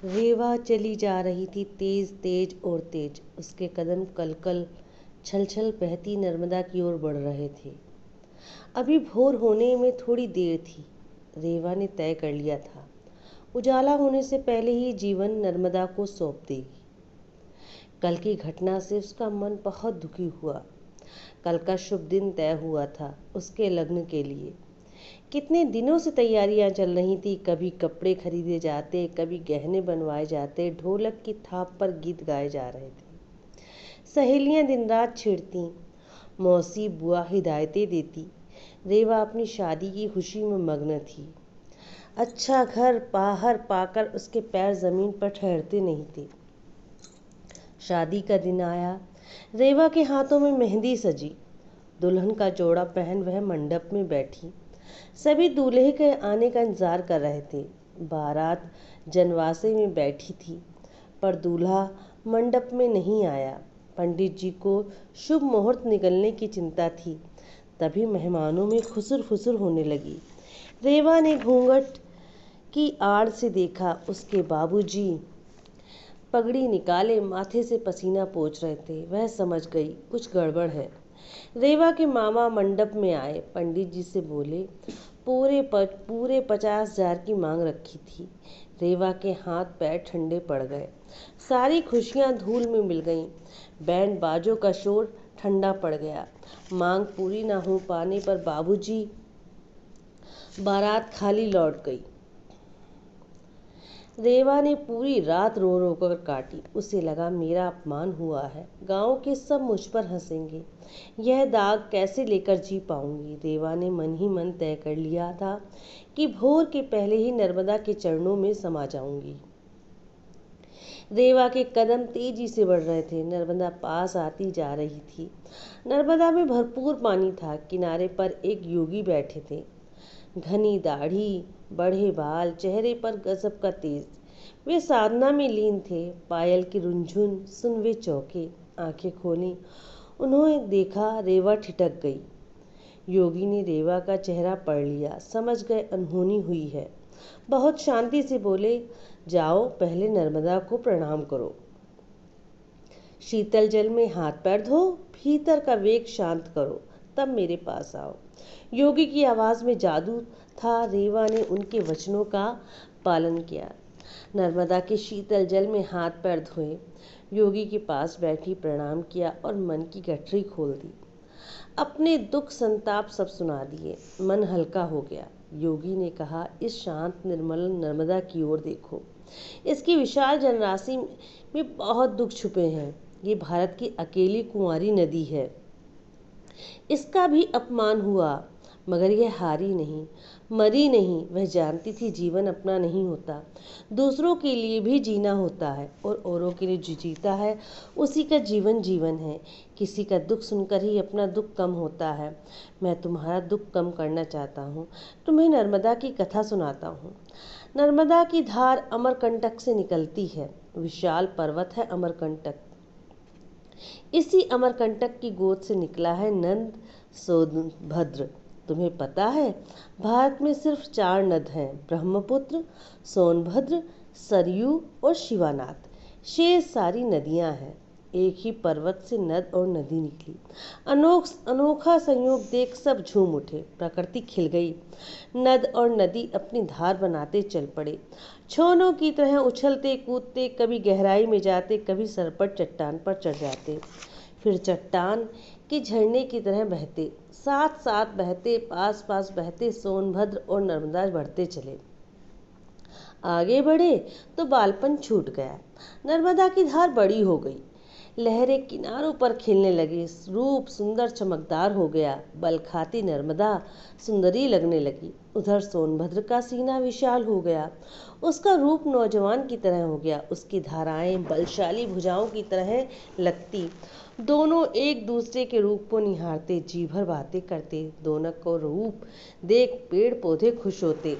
रेवा चली जा रही थी, तेज तेज और तेज। उसके कदम कलकल छल छल बहती नर्मदा की ओर बढ़ रहे थे। अभी भोर होने में थोड़ी देर थी। रेवा ने तय कर लिया था, उजाला होने से पहले ही जीवन नर्मदा को सौंप देगी। कल की घटना से उसका मन बहुत दुखी हुआ। कल का शुभ दिन तय हुआ था उसके लग्न के लिए। कितने दिनों से तैयारियां चल रही थी। कभी कपड़े खरीदे जाते, कभी गहने बनवाए जाते, ढोलक की थाप पर गीत गाए जा रहे थे। सहेलियां दिन रात छिड़ती, मौसी बुआ हिदायतें देती। रेवा अपनी शादी की खुशी में मग्न थी। अच्छा घर बाहर पाकर उसके पैर जमीन पर ठहरते नहीं थे। शादी का दिन आया। रेवा के हाथों में मेहंदी सजी। दुल्हन का जोड़ा पहन वह मंडप में बैठी। सभी दूल्हे के आने का इंतजार कर रहे थे। बारात जनवासे में बैठी थी, पर दूल्हा मंडप में नहीं आया। पंडित जी को शुभ मुहूर्त निकलने की चिंता थी। तभी मेहमानों में खुसुर फुसुर होने लगी। रेवा ने घूंघट की आड़ से देखा। उसके बाबूजी पगड़ी निकाले माथे से पसीना पोंछ रहे थे। वह समझ गई कुछ गड़बड़ है। रेवा के मामा मंडप में आए। पंडित जी से बोले, पूरे 50,000 की मांग रखी थी। रेवा के हाथ पैर ठंडे पड़ गए। सारी खुशियां धूल में मिल गईं। बैंड बाजों का शोर ठंडा पड़ गया। मांग पूरी न हो पाने पर बाबूजी बारात खाली लौट गई। रेवा ने पूरी रात रो रो कर काटी। उसे लगा मेरा अपमान हुआ है, गांव के सब मुझ पर हंसेंगे, यह दाग कैसे लेकर जी पाऊंगी। रेवा ने मन ही मन तय कर लिया था कि भोर के पहले ही नर्मदा के चरणों में समा जाऊंगी। रेवा के कदम तेजी से बढ़ रहे थे। नर्मदा पास आती जा रही थी। नर्मदा में भरपूर पानी था। किनारे पर एक योगी बैठे थे। घनी दाढ़ी, बड़े बाल, चेहरे पर गजब का तेज। वे साधना में लीन थे। पायल की रुंझुन सुन वे चौंके। आंखें खोली, उन्होंने देखा। रेवा ठिठक गई। योगी ने रेवा का चेहरा पढ़ लिया। समझ गए अनहोनी हुई है। बहुत शांति से बोले, जाओ पहले नर्मदा को प्रणाम करो। शीतल जल में हाथ पैर धो, भीतर का वेग शांत करो, तब मेरे पास आओ। योगी की आवाज में जादू था। रेवा ने उनके वचनों का पालन किया। नर्मदा के शीतल जल में हाथ पैर धोए, योगी के पास बैठी प्रणाम किया और मन की गठरी खोल दी। अपने दुख संताप सब सुना दिए। मन हल्का हो गया। योगी ने कहा, इस शांत निर्मल नर्मदा की ओर देखो। इसकी विशाल जनराशि में बहुत दुख छुपे हैं। ये भारत की अकेली कुंवारी नदी है। इसका भी अपमान हुआ, मगर यह हारी नहीं, मरी नहीं। वह जानती थी जीवन अपना नहीं होता, दूसरों के लिए भी जीना होता है, और औरों के लिए जो जीता है उसी का जीवन जीवन है। किसी का दुख सुनकर ही अपना दुख कम होता है। मैं तुम्हारा दुख कम करना चाहता हूँ। तुम्हें नर्मदा की कथा सुनाता हूँ। नर्मदा की धार अमरकंटक से निकलती है। विशाल पर्वत है अमरकंटक। इसी अमरकंटक की गोद से निकला है नंद सोनभद्र। तुम्हें पता है, भारत में सिर्फ 4 नद हैं, ब्रह्मपुत्र, सोनभद्र, सरयू और शिवानाथ। शेष सारी नदियां हैं। एक ही पर्वत से नद और नदी निकली। अनोखा संयोग देख सब झूम उठे। प्रकृति खिल गई। नद और नदी अपनी धार बनाते चल पड़े। छोनों की तरह उछलते कूदते, कभी गहराई में जाते, कभी सरपट चट्टान पर चढ़ जाते, फिर चट्टान के झरने की तरह बहते। साथ साथ बहते, पास पास बहते, सोनभद्र और नर्मदा बढ़ते चले। आगे बढ़े तो बालपन छूट गया। नर्मदा की धार बड़ी हो गई। लहरें किनारों पर खिलने लगी। रूप सुंदर चमकदार हो गया। बल खाती नर्मदा सुंदरी लगने लगी। उधर सोनभद्र का सीना विशाल हो गया। उसका रूप नौजवान की तरह हो गया। उसकी धाराएं बलशाली भुजाओं की तरह लगती। दोनों एक दूसरे के रूप को निहारते, जी भर बातें करते। दोनों को रूप देख पेड़ पौधे खुश होते।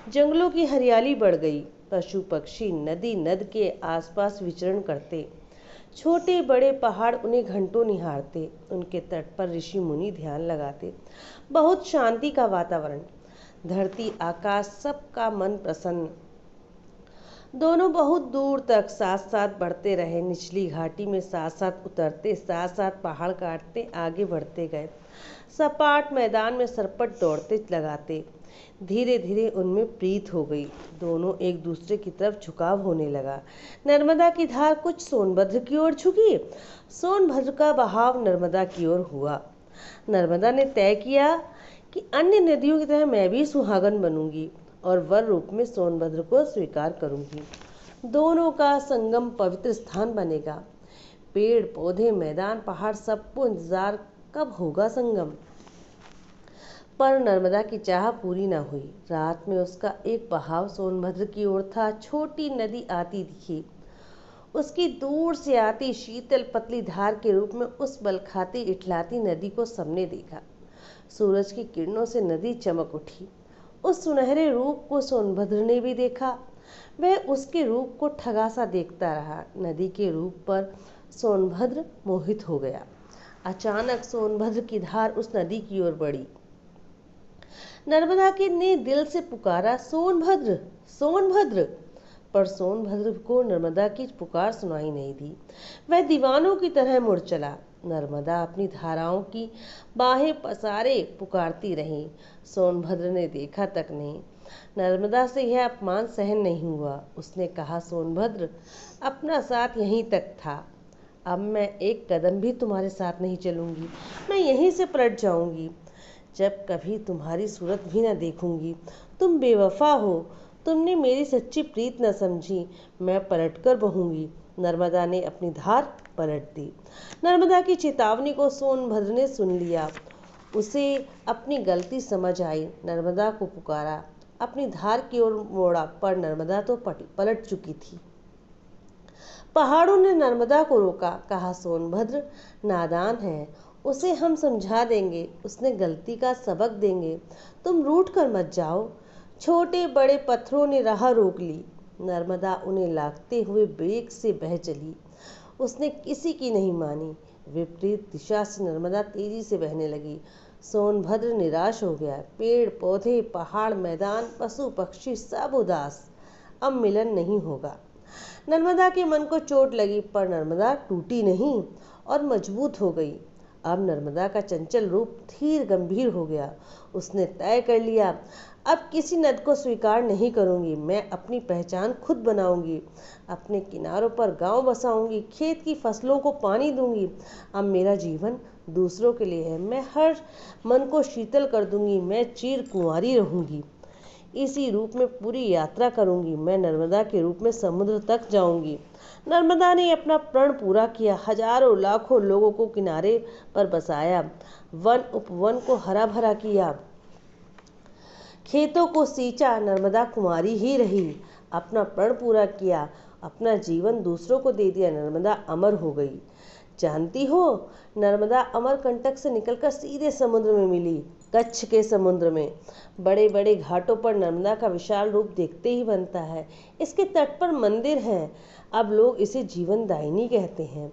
जंगलों की हरियाली बढ़ गई। पशु पक्षी नदी नद के आसपास विचरण करते। छोटे बड़े पहाड़ उन्हें घंटों निहारते। उनके तट पर ऋषि मुनि ध्यान लगाते। बहुत शांति का वातावरण। धरती आकाश सबका मन प्रसन्न। दोनों बहुत दूर तक साथ साथ बढ़ते रहे। निचली घाटी में साथ साथ उतरते, साथ साथ पहाड़ काटते आगे बढ़ते गए। सपाट मैदान में सरपट दौड़ते लगाते। धीरे धीरे उनमें प्रीत हो गई। दोनों एक दूसरे की तरफ झुकाव होने लगा। नर्मदा की धार कुछ सोनभद्र की ओर झुकी, सोनभद्र का बहाव नर्मदा की ओर हुआ। नर्मदा ने तय किया कि अन्य नदियों की तरह मैं भी सुहागन बनूंगी और वर रूप में सोनभद्र को स्वीकार करूंगी। दोनों का संगम पवित्र स्थान बनेगा। पेड़ पौधे मैदान पहाड़ सबको इंतजार कब होगा संगम। पर नर्मदा की चाह पूरी न हुई। रात में उसका एक बहाव सोनभद्र की ओर था। छोटी नदी आती दिखी। उसकी दूर से आती शीतल पतली धार के रूप में उस बलखाती इठलाती नदी को सबने देखा। सूरज की किरणों से नदी चमक उठी। उस सुनहरे रूप को सोनभद्र ने भी देखा। वह उसके रूप को ठगा सा देखता रहा। नदी के रूप पर सोनभद्र मोहित हो गया। अचानक सोनभद्र की धार उस नदी की ओर बढ़ी। नर्मदा के ने दिल से पुकारा, सोनभद्र सोनभद्र। पर सोनभद्र को नर्मदा की पुकार सुनाई नहीं दी। वह दीवानों की तरह मुड़ चला। नर्मदा अपनी धाराओं की बाहें पसारे पुकारती रही। सोनभद्र ने देखा तक नहीं। नर्मदा से यह अपमान सहन नहीं हुआ। उसने कहा, सोनभद्र, अपना साथ यहीं तक था। अब मैं एक कदम भी तुम्हारे साथ नहीं चलूंगी। मैं यहीं से पलट जाऊंगी। जब कभी तुम्हारी सूरत भी न देखूंगी। तुम बेवफा हो। तुमने मेरी सच्ची प्रीत न समझी। मैं पलटकर बहूंगी। नर्मदा ने अपनी धार पलट दी। नर्मदा की चेतावनी को सोनभद्र ने सुन लिया। उसे अपनी गलती समझ आई। नर्मदा को पुकारा, अपनी धार की ओर मोड़ा, पर नर्मदा तो पलट चुकी थी। पहाड़ों ने नर्मदा को रोका। कहा, सोनभद्र नादान है, उसे हम समझा देंगे। उसने गलती का सबक देंगे। तुम रूठ कर मत जाओ। छोटे बड़े पत्थरों ने राह रोक ली। नर्मदा उन्हें लांघते हुए बेग से बह चली। उसने किसी की नहीं मानी। विपरीत दिशा से नर्मदा तेजी से बहने लगी। सोनभद्र निराश हो गया। पेड़ पौधे पहाड़ मैदान पशु पक्षी सब उदास। अब मिलन नहीं होगा। नर्मदा के मन को चोट लगी, पर नर्मदा टूटी नहीं और मजबूत हो गई। अब नर्मदा का चंचल रूप धीर गंभीर हो गया। उसने तय कर लिया, अब किसी नद को स्वीकार नहीं करूंगी। मैं अपनी पहचान खुद बनाऊंगी। अपने किनारों पर गांव बसाऊंगी। खेत की फसलों को पानी दूंगी। अब मेरा जीवन दूसरों के लिए है। मैं हर मन को शीतल कर दूंगी। मैं चिर कुंवारी रहूंगी। इसी रूप में पूरी यात्रा करूंगी। मैं नर्मदा के रूप में समुद्र तक जाऊंगी। नर्मदा ने अपना प्रण पूरा किया। हजारों लाखों लोगों को किनारे पर बसाया। वन उपवन को हरा भरा किया। खेतों को सींचा। नर्मदा कुंवारी ही रही। अपना प्रण पूरा किया। अपना जीवन दूसरों को दे दिया। नर्मदा अमर हो गई। जानती हो, नर्मदा अमरकंटक से निकलकर सीधे समुद्र में मिली, कच्छ के समुद्र में। बड़े बड़े घाटों पर नर्मदा का विशाल रूप देखते ही बनता है। इसके तट पर मंदिर हैं। अब लोग इसे जीवन दायिनी कहते हैं।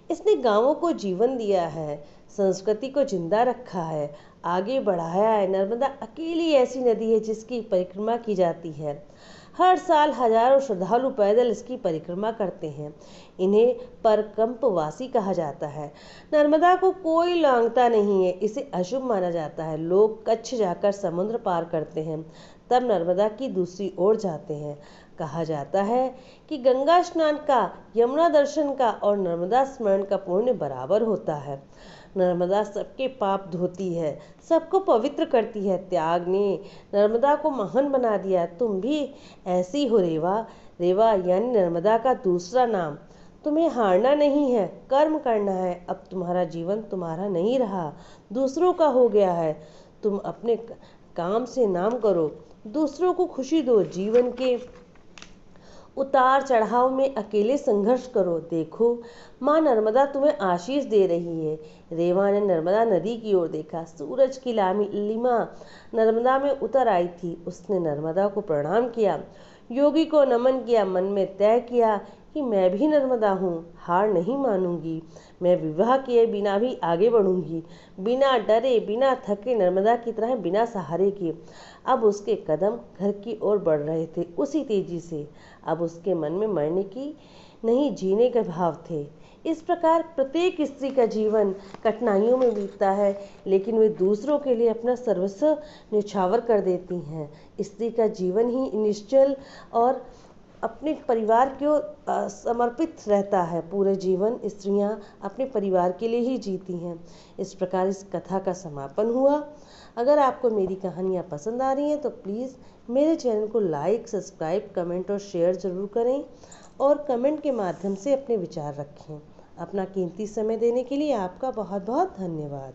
इसने गांवों को जीवन दिया है, संस्कृति को जिंदा रखा है, आगे बढ़ाया है। नर्मदा अकेली ऐसी नदी है जिसकी परिक्रमा की जाती है। हर साल हजारों श्रद्धालु पैदल इसकी परिक्रमा करते हैं। इन्हें परकंपवासी कहा जाता है। नर्मदा को कोई लांघता नहीं है। इसे अशुभ माना जाता है। लोग कच्छ जाकर समुद्र पार करते हैं, तब नर्मदा की दूसरी ओर जाते हैं। कहा जाता है कि गंगा स्नान का, यमुना दर्शन का और नर्मदा स्मरण का पुण्य बराबर होता है। नर्मदा सबके पाप धोती है, सबको पवित्र करती है। त्याग ने नर्मदा को महान बना दिया। तुम भी ऐसी हो रेवा। रेवा यानी नर्मदा का दूसरा नाम। तुम्हें हारना नहीं है, कर्म करना है। अब तुम्हारा जीवन तुम्हारा नहीं रहा, दूसरों का हो गया है। तुम अपने काम से नाम करो, दूसरों को खुशी दो। जीवन के उतार चढ़ाव में अकेले संघर्ष करो। देखो, माँ नर्मदा तुम्हें आशीष दे रही है। रेवा ने नर्मदा नदी की ओर देखा। सूरज की लालिमा नर्मदा में उतर आई थी। उसने नर्मदा को प्रणाम किया, योगी को नमन किया, मन में तय किया कि मैं भी नर्मदा हूँ, हार नहीं मानूंगी। मैं विवाह किए बिना भी आगे बढ़ूंगी, बिना डरे बिना थके, नर्मदा की तरह बिना सहारे के। अब उसके कदम घर की ओर बढ़ रहे थे उसी तेजी से। अब उसके मन में मरने की नहीं, जीने के भाव थे। इस प्रकार प्रत्येक स्त्री का जीवन कठिनाइयों में बीतता है, लेकिन वे दूसरों के लिए अपना सर्वस्व न्यौछावर कर देती हैं। स्त्री का जीवन ही निश्चल और अपने परिवार को समर्पित रहता है। पूरे जीवन स्त्रियां अपने परिवार के लिए ही जीती हैं। इस प्रकार इस कथा का समापन हुआ। अगर आपको मेरी कहानियाँ पसंद आ रही हैं तो प्लीज़ मेरे चैनल को लाइक, सब्सक्राइब, कमेंट और शेयर ज़रूर करें, और कमेंट के माध्यम से अपने विचार रखें। अपना कीमती समय देने के लिए आपका बहुत बहुत धन्यवाद।